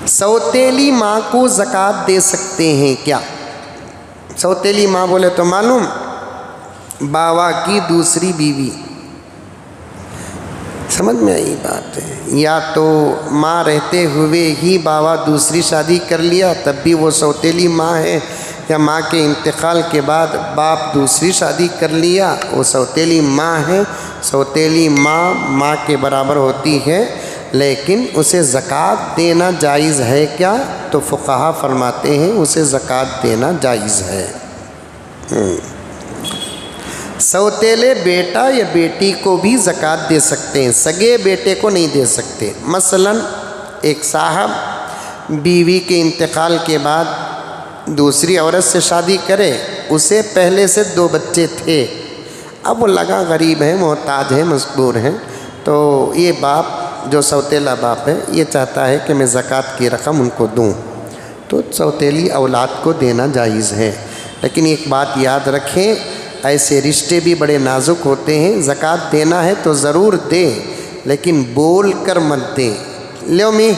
سوتیلی ماں کو زکوٰۃ دے سکتے ہیں کیا؟ سوتیلی ماں بولے تو معلوم باوا کی دوسری بیوی، سمجھ میں آئی بات ہے؟ یا تو ماں رہتے ہوئے ہی باوا دوسری شادی کر لیا تب بھی وہ سوتیلی ماں ہے، یا ماں کے انتقال کے بعد باپ دوسری شادی کر لیا وہ سوتیلی ماں ہے۔ سوتیلی ماں ماں کے برابر ہوتی ہے، لیکن اسے زکوٰۃ دینا جائز ہے کیا؟ تو فقہا فرماتے ہیں اسے زکوٰۃ دینا جائز ہے۔ سوتیلے بیٹا یا بیٹی کو بھی زکوٰۃ دے سکتے ہیں، سگے بیٹے کو نہیں دے سکتے۔ مثلا ایک صاحب بیوی کے انتقال کے بعد دوسری عورت سے شادی کرے، اسے پہلے سے 2 بچے تھے، اب وہ لگا غریب ہے، محتاج ہے، مجبور ہیں، تو یہ باپ جو سوتیلا باپ ہے یہ چاہتا ہے کہ میں زکوٰۃ کی رقم ان کو دوں، تو سوتیلی اولاد کو دینا جائز ہے۔ لیکن ایک بات یاد رکھیں، ایسے رشتے بھی بڑے نازک ہوتے ہیں، زکوٰۃ دینا ہے تو ضرور دیں، لیکن بول کر مت دیں، لیو می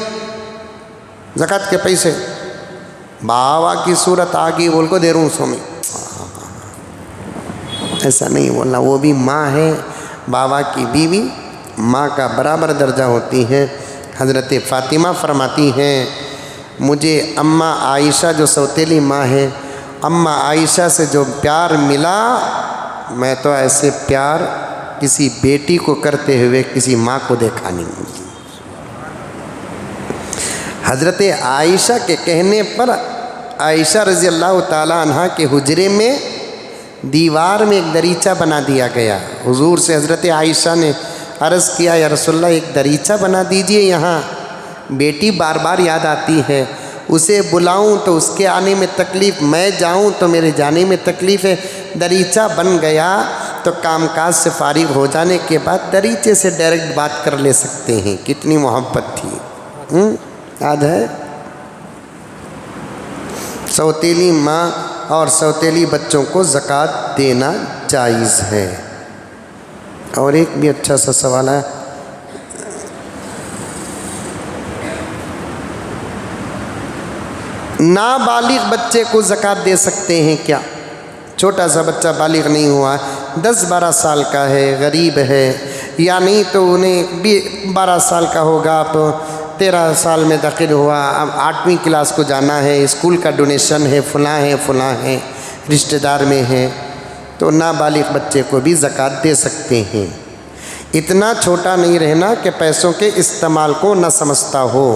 زکوٰۃ کے پیسے، باوا کی صورت آ گئی بول کو دے رہا ہوں سو میں، ایسا نہیں بولنا۔ وہ بھی ماں ہے، باوا کی بیوی ماں کا برابر درجہ ہوتی ہے۔ حضرت فاطمہ فرماتی ہیں مجھے اماں عائشہ جو سوتیلی ماں ہے، اماں عائشہ سے جو پیار ملا، میں تو ایسے پیار کسی بیٹی کو کرتے ہوئے کسی ماں کو دیکھا نہیں۔ حضرت عائشہ کے کہنے پر عائشہ رضی اللہ تعالیٰ عنہ کے حجرے میں دیوار میں ایک دریچہ بنا دیا گیا۔ حضور سے حضرت عائشہ نے عرض کیا یا رسول اللہ ایک دریچہ بنا دیجئے، یہاں بیٹی بار بار یاد آتی ہے، اسے بلاؤں تو اس کے آنے میں تکلیف، میں جاؤں تو میرے جانے میں تکلیف ہے۔ دریچہ بن گیا تو کام کاج سے فارغ ہو جانے کے بعد دریچے سے ڈائریکٹ بات کر لے سکتے ہیں، کتنی محبت تھی۔ یاد ہے؟ سوتیلی ماں اور سوتیلی بچوں کو زکوٰۃ دینا جائز ہے۔ اور ایک بھی اچھا سا سوال ہے، نابالغ بچے کو زکوٰۃ دے سکتے ہیں کیا؟ چھوٹا سا بچہ بالغ نہیں ہوا، 10-12 سال کا ہے، غریب ہے، یا نہیں تو انہیں 12 سال کا ہوگا تو 13 سال میں داخل ہوا، اب 8ویں کلاس کو جانا ہے، اسکول کا ڈونیشن ہے، فلاں ہے، رشتہ دار میں ہے، تو نابالغ بچے کو بھی زکوٰۃ دے سکتے ہیں۔ اتنا چھوٹا نہیں رہنا کہ پیسوں کے استعمال کو نہ سمجھتا ہو،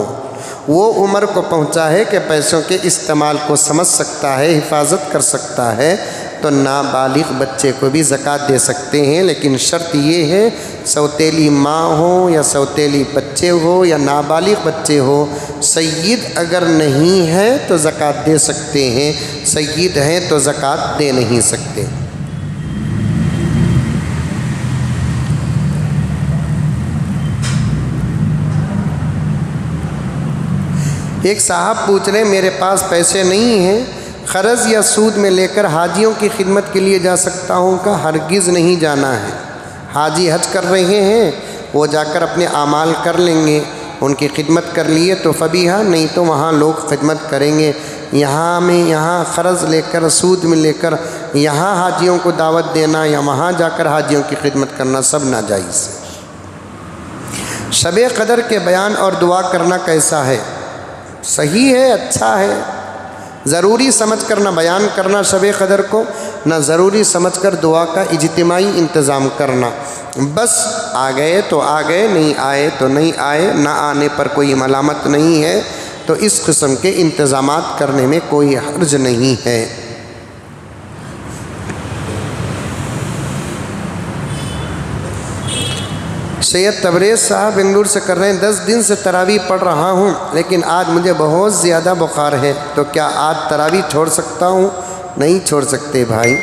وہ عمر کو پہنچا ہے کہ پیسوں کے استعمال کو سمجھ سکتا ہے، حفاظت کر سکتا ہے، تو نابالغ بچے کو بھی زکوٰۃ دے سکتے ہیں۔ لیکن شرط یہ ہے سوتیلی ماں ہو یا سوتیلی بچے ہو یا نابالغ بچے ہو، سید اگر نہیں ہے تو زکوٰۃ دے سکتے ہیں، سید ہیں تو زکوٰۃ دے نہیں سکتے۔ ایک صاحب پوچھ رہے ہیں میرے پاس پیسے نہیں ہیں، قرض یا سود میں لے کر حاجیوں کی خدمت کے لیے جا سکتا ہوں کا؟ ہرگز نہیں جانا ہے۔ حاجی حج کر رہے ہیں، وہ جا کر اپنے اعمال کر لیں گے، ان کی خدمت کر لیے تو فبیہا، نہیں تو وہاں لوگ خدمت کریں گے۔ یہاں قرض لے کر سود میں لے کر یہاں حاجیوں کو دعوت دینا یا وہاں جا کر حاجیوں کی خدمت کرنا سب ناجائز ہے۔ شب قدر کے بیان اور دعا کرنا کیسا ہے؟ صحیح ہے، اچھا ہے۔ ضروری سمجھ کر نہ بیان کرنا شب قدر کو، نہ ضروری سمجھ کر دعا کا اجتماعی انتظام کرنا۔ بس آ گئے تو آ گئے، نہیں آئے تو نہیں آئے، نہ آنے پر کوئی ملامت نہیں ہے، تو اس قسم کے انتظامات کرنے میں کوئی حرج نہیں ہے۔ سید تبریز صاحب بنگلور سے کر رہے ہیں 10 دن سے تراویح پڑھ رہا ہوں، لیکن آج مجھے بہت زیادہ بخار ہے، تو کیا آج تراویح چھوڑ سکتا ہوں؟ نہیں چھوڑ سکتے بھائی،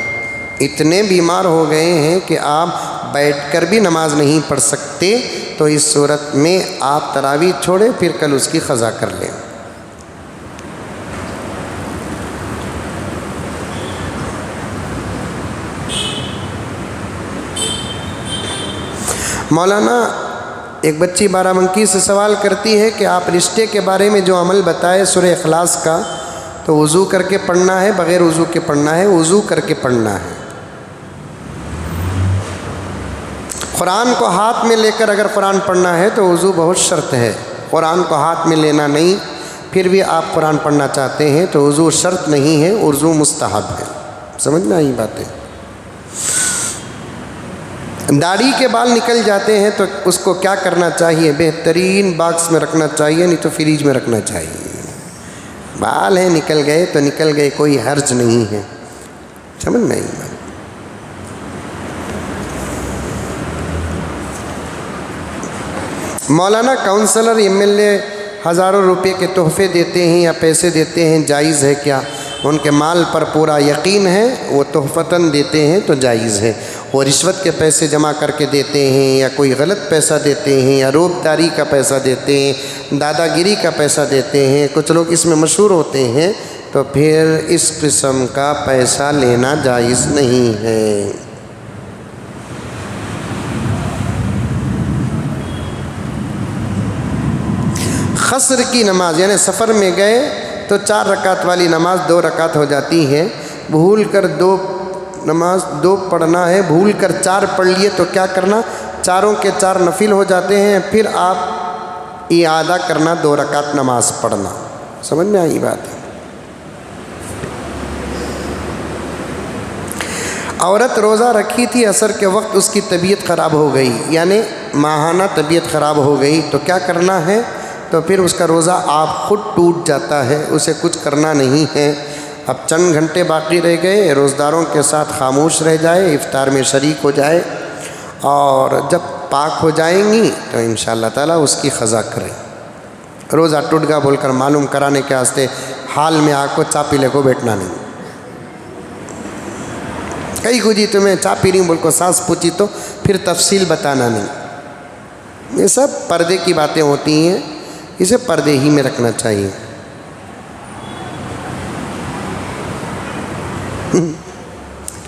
اتنے بیمار ہو گئے ہیں کہ آپ بیٹھ کر بھی نماز نہیں پڑھ سکتے، تو اس صورت میں آپ تراویح چھوڑیں، پھر کل اس کی قضا کر لیں۔ مولانا ایک بچی بارہ بنکی سے سوال کرتی ہے کہ آپ رشتے کے بارے میں جو عمل بتائے سورہ اخلاص کا، تو وضو کر کے پڑھنا ہے بغیر وضو کے پڑھنا ہے؟ وضو کر کے پڑھنا ہے۔ قرآن کو ہاتھ میں لے کر اگر قرآن پڑھنا ہے تو وضو بہت شرط ہے، قرآن کو ہاتھ میں لینا نہیں۔ پھر بھی آپ قرآن پڑھنا چاہتے ہیں تو وضو شرط نہیں ہے، وضو مستحب ہے۔ سمجھ میں آئی باتیں؟ داڑھی کے بال نکل جاتے ہیں تو اس کو کیا کرنا چاہیے؟ بہترین باکس میں رکھنا چاہیے، نہیں تو فریج میں رکھنا چاہیے۔ بال ہیں نکل گئے تو نکل گئے، کوئی حرج نہیں ہے۔ سمجھ میں آئی بات؟ مولانا کونسلر MLA ہزاروں روپے کے تحفے دیتے ہیں یا پیسے دیتے ہیں، جائز ہے کیا؟ ان کے مال پر پورا یقین ہے، وہ تحفتاً دیتے ہیں تو جائز ہے۔ وہ رشوت کے پیسے جمع کر کے دیتے ہیں یا کوئی غلط پیسہ دیتے ہیں یا روب داری کا پیسہ دیتے ہیں، دادا گیری کا پیسہ دیتے ہیں، کچھ لوگ اس میں مشہور ہوتے ہیں، تو پھر اس قسم کا پیسہ لینا جائز نہیں ہے۔ قصر کی نماز، یعنی سفر میں گئے تو 4 رکعت والی نماز 2 رکعت ہو جاتی ہے، بھول کر 2 پڑھنا ہے، بھول کر 4 پڑھ لیے تو کیا کرنا؟ 4 کے 4 نفل ہو جاتے ہیں، پھر آپ اعادہ کرنا، 2 رکعت نماز پڑھنا۔ سمجھ میں آئی بات ہے؟ عورت روزہ رکھی تھی، عصر کے وقت اس کی طبیعت خراب ہو گئی، یعنی ماہانہ طبیعت خراب ہو گئی، تو کیا کرنا ہے؟ تو پھر اس کا روزہ آپ خود ٹوٹ جاتا ہے، اسے کچھ کرنا نہیں ہے۔ اب چند گھنٹے باقی رہ گئے، روزداروں کے ساتھ خاموش رہ جائے، افطار میں شریک ہو جائے، اور جب پاک ہو جائیں گی تو انشاءاللہ تعالیٰ اس کی قضا کریں۔ روزہ ٹوٹ گا بول کر معلوم کرانے کے واسطے حال میں آ کو چا پیلے کو بیٹھنا نہیں۔ کئی کو جی تمہیں چا پی رہی بول کو سانس پوچھی تو پھر تفصیل بتانا نہیں۔ یہ سب پردے کی باتیں ہوتی ہیں، اسے پردے ہی میں رکھنا چاہیے۔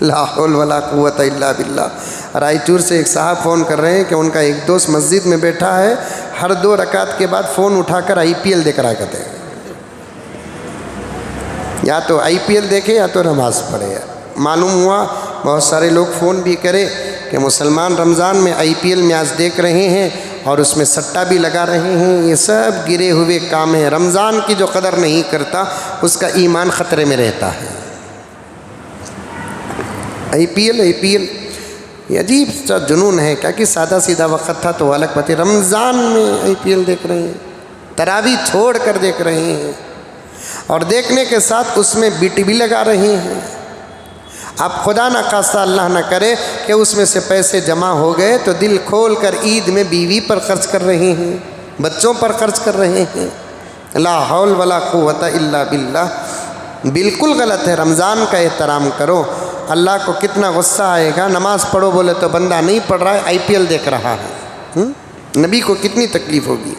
لا حول ولا قوت الا باللہ۔ رائے چور سے ایک صاحب فون کر رہے ہیں کہ ان کا ایک دوست مسجد میں بیٹھا ہے، ہر 2 رکعت کے بعد فون اٹھا کر IPL دیکھ رہا کرتے ہیں، یا تو IPL دیکھے یا تو نماز پڑھے۔ معلوم ہوا بہت سارے لوگ فون بھی کرے کہ مسلمان رمضان میں IPL میچ دیکھ رہے ہیں اور اس میں سٹا بھی لگا رہے ہیں۔ یہ سب گرے ہوئے کام ہیں۔ رمضان کی جو قدر نہیں کرتا اس کا ایمان خطرے میں رہتا ہے۔ IPL یہ عجیب سا جنون ہے، کیا کہ سادہ سیدھا وقت تھا تو الگ بات ہے، رمضان میں IPL دیکھ رہے ہیں، تراویح چھوڑ کر دیکھ رہے ہیں، اور دیکھنے کے ساتھ اس میں بیٹ بھی لگا رہے ہیں۔ آپ خدا نہ خواستہ اللہ نہ کرے کہ اس میں سے پیسے جمع ہو گئے تو دل کھول کر عید میں بیوی پر خرچ کر رہے ہیں، بچوں پر خرچ کر رہے ہیں۔ لا حول ولا قوت الا باللہ، بالکل غلط ہے۔ رمضان کا احترام کرو۔ اللہ کو کتنا غصہ آئے گا، نماز پڑھو بولے تو بندہ نہیں پڑھ رہا ہے، IPL دیکھ رہا ہے۔ نبی کو کتنی تکلیف ہوگی۔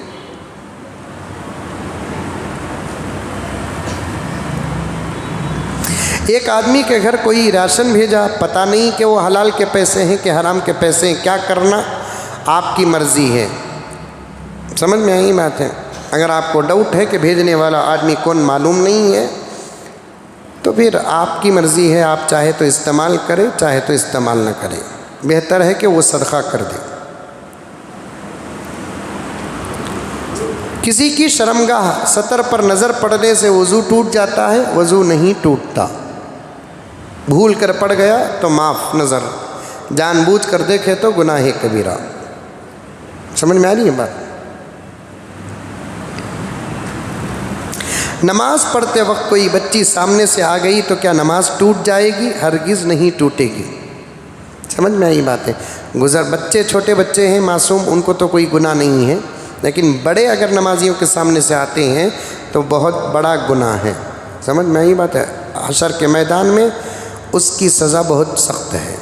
ایک آدمی کے گھر کوئی راشن بھیجا، پتہ نہیں کہ وہ حلال کے پیسے ہیں کہ حرام کے پیسے ہیں، کیا کرنا آپ کی مرضی ہے۔ سمجھ میں آئی بات ہے؟ اگر آپ کو ڈاؤٹ ہے کہ بھیجنے والا آدمی کون معلوم نہیں ہے تو پھر آپ کی مرضی ہے، آپ چاہے تو استعمال کریں چاہے تو استعمال نہ کریں، بہتر ہے کہ وہ صدقہ کر دیں۔ کسی کی شرمگاہ سطر پر نظر پڑنے سے وضو ٹوٹ جاتا ہے؟ وضو نہیں ٹوٹتا، بھول کر پڑ گیا تو معاف، نظر جان بوجھ کر دیکھے تو گناہ کبیرہ۔ سمجھ میں آ رہی ہے بات؟ نماز پڑھتے وقت کوئی بچی سامنے سے آ گئی تو کیا نماز ٹوٹ جائے گی؟ ہرگز نہیں ٹوٹے گی۔ سمجھ میں آئی بات ہے؟ بچے چھوٹے بچے ہیں معصوم، ان کو تو کوئی گناہ نہیں ہے، لیکن بڑے اگر نمازیوں کے سامنے سے آتے ہیں تو بہت بڑا گناہ ہے۔ سمجھ میں آئی بات ہے؟ حشر کے میدان میں اس کی سزا بہت سخت ہے۔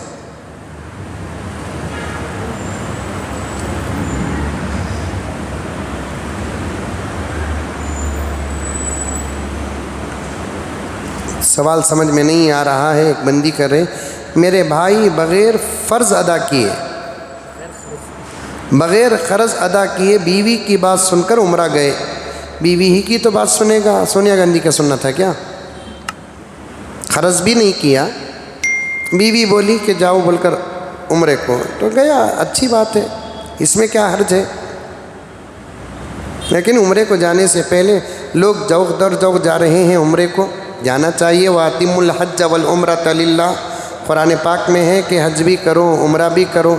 سوال سمجھ میں نہیں آ رہا ہے، ایک بندی کر رہے، میرے بھائی بغیر فرض ادا کیے بغیر قرض ادا کیے بیوی کی بات سن کر عمرہ گئے. بیوی ہی کی تو بات سنے گا، سونیا گاندھی کا سننا تھا کیا؟ قرض بھی نہیں کیا، بیوی بولی کہ جاؤ بول کر عمرے کو، تو گیا. اچھی بات ہے، اس میں کیا حرج ہے؟ لیکن عمرے کو جانے سے پہلے لوگ ذوق در ذوق جا رہے ہیں، عمرے کو جانا چاہیے. وَأَتِمُّ الْحَجَّ وَالْعُمْرَةَ لِلَّهِ، قرآن پاک میں ہے کہ حج بھی کرو عمرہ بھی کرو.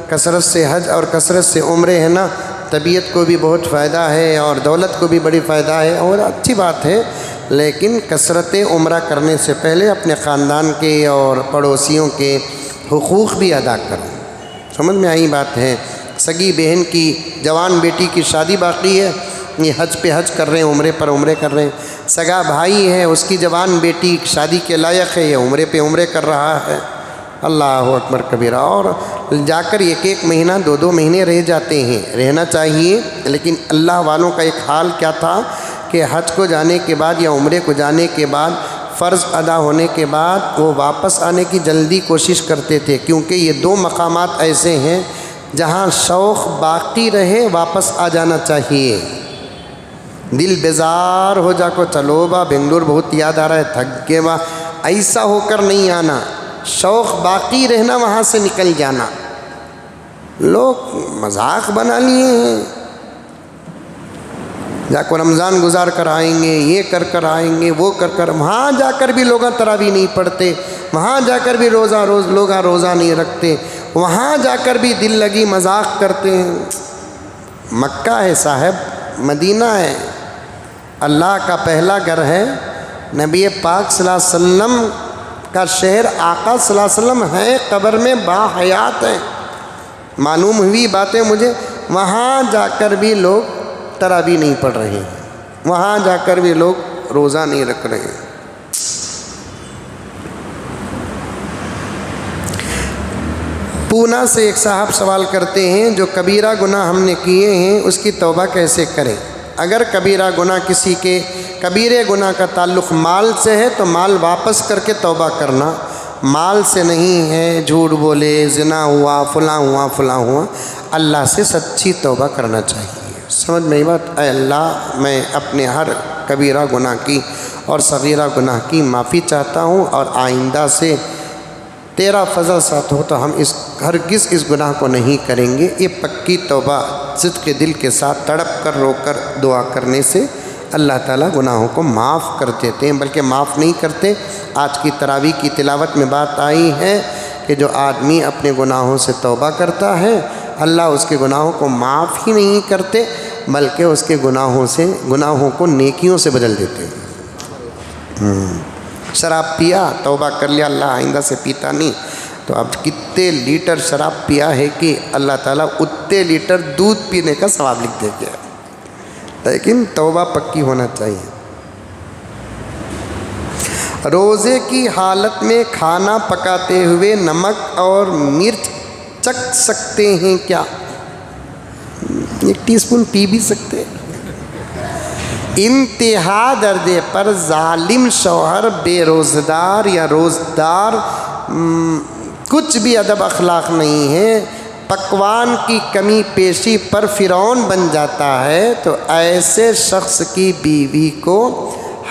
کثرت سے حج اور کثرت سے عمرے ہے نا، طبیعت کو بھی بہت فائدہ ہے اور دولت کو بھی بڑی فائدہ ہے اور اچھی بات ہے. لیکن کثرت عمرہ کرنے سے پہلے اپنے خاندان کے اور پڑوسیوں کے حقوق بھی ادا کرو. سمجھ میں آئی بات ہے؟ سگی بہن کی جوان بیٹی کی شادی باقی ہے، یہ حج پہ حج کر رہے ہیں، عمرے پر عمرے کر رہے ہیں. سگا بھائی ہے، اس کی جوان بیٹی شادی کے لائق ہے، یہ عمرے پہ عمرے کر رہا ہے. اللہ اکبر کبیرہ. اور جا کر ایک ایک مہینہ دو دو مہینے رہ جاتے ہیں، رہنا چاہیے. لیکن اللہ والوں کا ایک حال کیا تھا کہ حج کو جانے کے بعد یا عمرے کو جانے کے بعد فرض ادا ہونے کے بعد وہ واپس آنے کی جلدی کوشش کرتے تھے، کیونکہ یہ دو مقامات ایسے ہیں جہاں شوق باقی رہے واپس آ جانا چاہیے. دل بیزار ہو جا کو چلو با بنگلور بہت یاد آ رہا ہے، تھک گئے با، ایسا ہو کر نہیں آنا. شوق باقی رہنا، وہاں سے نکل جانا. لوگ مذاق بنا لیے ہیں، جا کو رمضان گزار کر آئیں گے، یہ کر کر آئیں گے، وہ کر کر. وہاں جا کر بھی لوگ تراویح نہیں پڑھتے، وہاں جا کر بھی لوگ روزہ نہیں رکھتے، وہاں جا کر بھی دل لگی مذاق کرتے ہیں. مکہ ہے صاحب، مدینہ ہے، اللہ کا پہلا گھر ہے، نبی پاک صلی اللہ علیہ وسلم کا شہر، آقا صلی اللہ علیہ وسلم ہے، قبر میں باحیات ہیں. معلوم ہوئی باتیں مجھے، وہاں جا کر بھی لوگ تراویح نہیں پڑھ رہے ہیں، وہاں جا کر بھی لوگ روزہ نہیں رکھ رہے ہیں. پونا سے ایک صاحب سوال کرتے ہیں، جو کبیرہ گناہ ہم نے کیے ہیں اس کی توبہ کیسے کریں؟ اگر کبیرہ گناہ کسی کے کبیرے گناہ کا تعلق مال سے ہے تو مال واپس کر کے توبہ کرنا. مال سے نہیں ہے، جھوٹ بولے، زنا ہوا، فلاں ہوا، اللہ سے سچی توبہ کرنا چاہیے. سمجھ میں یہ بات؟ اے اللہ، میں اپنے ہر کبیرہ گناہ کی اور صغیرہ گناہ کی معافی چاہتا ہوں، اور آئندہ سے تیرا فضل ساتھ ہو تو ہم ہرگز اس گناہ کو نہیں کریں گے. یہ پکی توبہ صدق کے دل کے ساتھ تڑپ کر رو کر دعا کرنے سے اللہ تعالیٰ گناہوں کو معاف کر دیتے ہیں، بلکہ معاف نہیں کرتے. آج کی تراویح کی تلاوت میں بات آئی ہے کہ جو آدمی اپنے گناہوں سے توبہ کرتا ہے، اللہ اس کے گناہوں کو معاف ہی نہیں کرتے، بلکہ اس کے گناہوں کو نیکیوں سے بدل دیتے ہیں. شراب پیا، توبہ کر لیا، اللہ آئندہ سے پیتا نہیں، تو اب کتنے لیٹر شراب پیا ہے کہ اللہ تعالیٰ اتنے لیٹر دودھ پینے کا ثواب لکھ دے گیا. لیکن توبہ پکی ہونا چاہیے. روزے کی حالت میں کھانا پکاتے ہوئے نمک اور مرچ چکھ سکتے ہیں کیا؟ 1 ٹی اسپون پی بھی سکتے ہیں. انتہا درجے پر ظالم شوہر، بے روزدار یا روزدار، کچھ بھی ادب اخلاق نہیں ہے، پکوان کی کمی پیشی پر فرعون بن جاتا ہے، تو ایسے شخص کی بیوی کو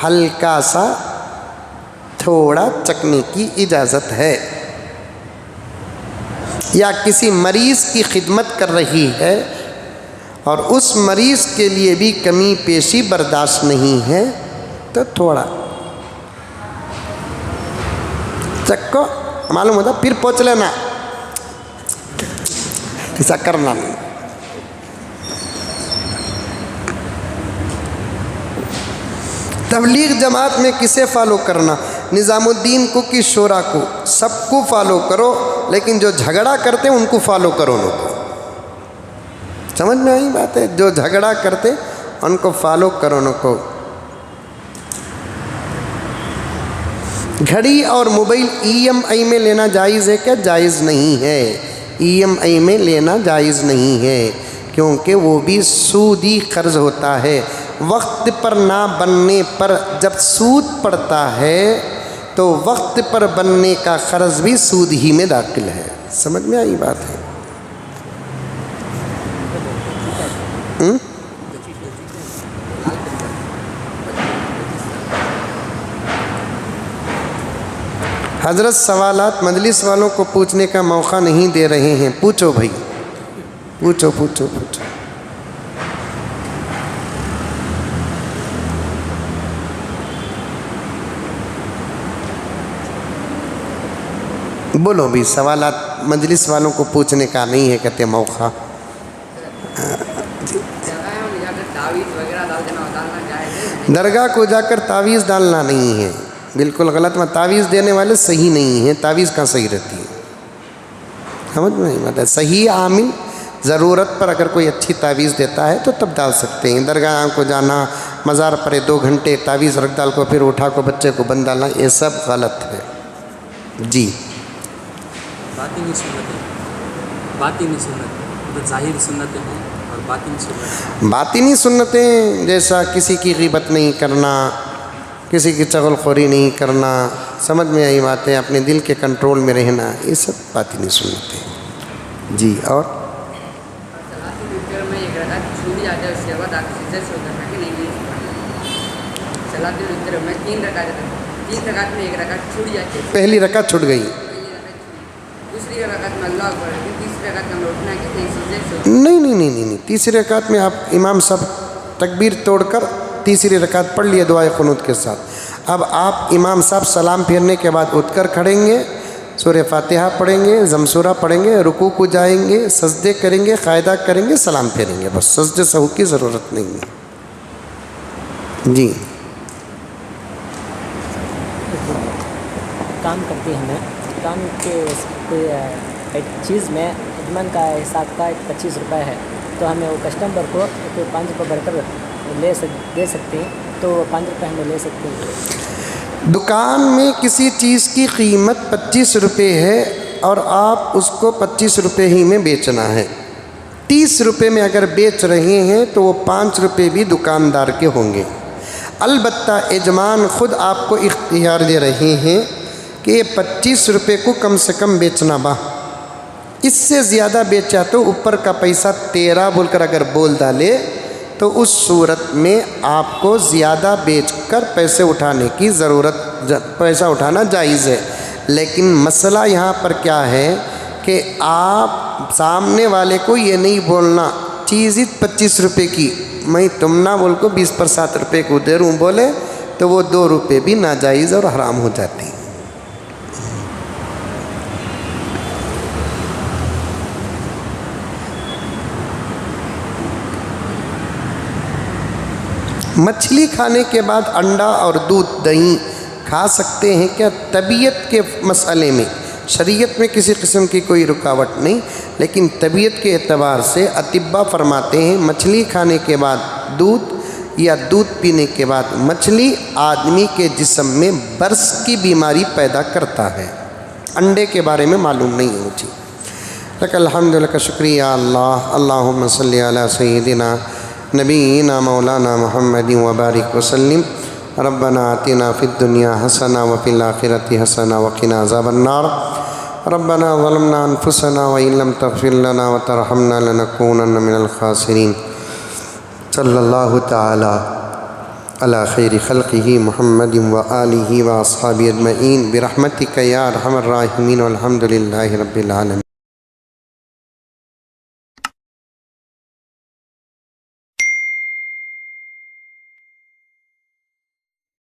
ہلکا سا تھوڑا چکھنے کی اجازت ہے. یا کسی مریض کی خدمت کر رہی ہے اور اس مریض کے لیے بھی کمی پیشی برداشت نہیں ہے، تو تھوڑا چکو، معلوم ہوتا پھر پوچھ لینا، ایسا کرنا نہیں. تبلیغ جماعت میں کسے فالو کرنا؟ نظام الدین کو کہ شورا کو؟ سب کو فالو کرو، لیکن جو جھگڑا کرتے ان کو فالو کرو. لوگ سمجھ میں آئی بات ہے؟ جو جھگڑا کرتے ان کو فالو کرو نہ کو. گھڑی اور موبائل EMI میں لینا جائز ہے کیا؟ جائز نہیں ہے. EMI میں لینا جائز نہیں ہے، کیونکہ وہ بھی سودی قرض ہوتا ہے. وقت پر نہ بننے پر جب سود پڑتا ہے تو وقت پر بننے کا قرض بھی سود ہی میں داخل ہے. سمجھ میں آئی بات ہے؟ حضرت سوالات مجلس والوں کو پوچھنے کا موقع نہیں دے رہے ہیں. پوچھو بھائی، پوچھو پوچھو پوچھو. بولو بھی، سوالات مجلس والوں کو پوچھنے کا نہیں ہے کہتے موقع. درگاہ کو جا کر تعویذ ڈالنا نہیں ہے، بالکل غلط. میں تعویذ دینے والے صحیح نہیں ہیں. تعویذ کہاں صحیح رہتی ہے؟ سمجھ میں نہیں آتا. صحیح عامل ضرورت پر اگر کوئی اچھی تعویذ دیتا ہے تو تب ڈال سکتے ہیں. درگاہ کو جانا، مزار پر 2 گھنٹے تعویذ رکھ ڈال کو پھر اٹھا کو بچے کو بند ڈالنا، یہ سب غلط ہے. جی باطنی سنتیں، باطنی سنت ظاہر سنتیں ہیں اور باطنی سنتیں. باطنی سنتیں جیسا کسی کی غیبت نہیں کرنا، کسی کی چغل خوری نہیں کرنا، سمجھ میں آئی باتیں، اپنے دل کے کنٹرول میں رہنا، یہ سب باطنی سنتیں ہیں. جی اور میں ایک رکعت چھوٹ جاتا ہے، اس کے بعد آپ سجدے سے اترنا کہ نہیں؟ صلاۃ الوتر میں 3 رکعت میں ایک رکعت چھوٹ جاتی ہے. پہلی رکعت چھوٹ گئی، دوسری رکعت میں اللہ اکبر، تیسری رکعت میں اٹھنا کہ نہیں سجدے سے؟ نہیں. تیسری رکعت میں آپ امام صاحب تکبیر توڑ کر تیسری رکعت پڑھ لیے دعائے قنوت کے ساتھ. اب آپ امام صاحب سلام پھیرنے کے بعد اٹھ کر کھڑیں گے، سورہ فاتحہ پڑھیں گے، زمسورہ پڑھیں گے، رکوع کو جائیں گے، سجدے کریں گے، قاعدہ کریں گے، سلام پھیریں گے. بس سجدے سہو کی ضرورت نہیں ہے. جی کام کرتی ہمیں کام کے کوئی ایک چیز میں ادمن کا حساب کا 25 روپے ہے، تو ہمیں وہ کسٹمر کو 5 روپے بڑھ کر دے سکتے ہیں، تو وہ 5 روپے ہمیں لے سکتے ہیں. دکان میں کسی چیز کی قیمت 25 روپے ہے اور آپ اس کو 25 روپے ہی میں بیچنا ہے. 30 روپے میں اگر بیچ رہے ہیں تو وہ 5 روپے بھی دکاندار کے ہوں گے. البتہ یجمان خود آپ کو اختیار دے رہے ہیں کہ یہ 25 روپے کو کم سے کم بیچنا با. اس سے زیادہ بیچا تو اوپر کا پیسہ 13 بول کر اگر بول ڈالے تو اس صورت میں آپ کو زیادہ بیچ کر پیسے اٹھانے کی پیسہ اٹھانا جائز ہے. لیکن مسئلہ یہاں پر کیا ہے کہ آپ سامنے والے کو یہ نہیں بولنا چیز 25 روپے کی، میں تم نہ بول کو 20 پر 7 روپے کو دے رہوں بولے تو وہ 2 روپے بھی ناجائز اور حرام ہو جاتی ہیں. مچھلی کھانے کے بعد انڈا اور دودھ دہی کھا سکتے ہیں کیا؟ طبیعت کے مسئلے میں شریعت میں کسی قسم کی کوئی رکاوٹ نہیں، لیکن طبیعت کے اعتبار سے اطباء فرماتے ہیں مچھلی کھانے کے بعد دودھ یا دودھ پینے کے بعد مچھلی آدمی کے جسم میں برس کی بیماری پیدا کرتا ہے. انڈے کے بارے میں معلوم نہیں ہے مجھے. لک الحمد لک شکریہ اللہ. اللہم صلی علی سیدنا نبینا مولانا محمد وبارک وسلم. ربنا آتنا فی الدنیا حسنہ وفی الآخرۃ حسنہ وقنا عذاب النار. ربنا ظلمنا انفسنا وإن لم تغفر لنا وترحمنا لنکونن من الخاسرین. صلی اللہ تعالی علی خیر خلقہ محمد وآلہ واصحابہ اجمعین برحمتک یا ارحم الراحمین والحمد للہ رب العالمین.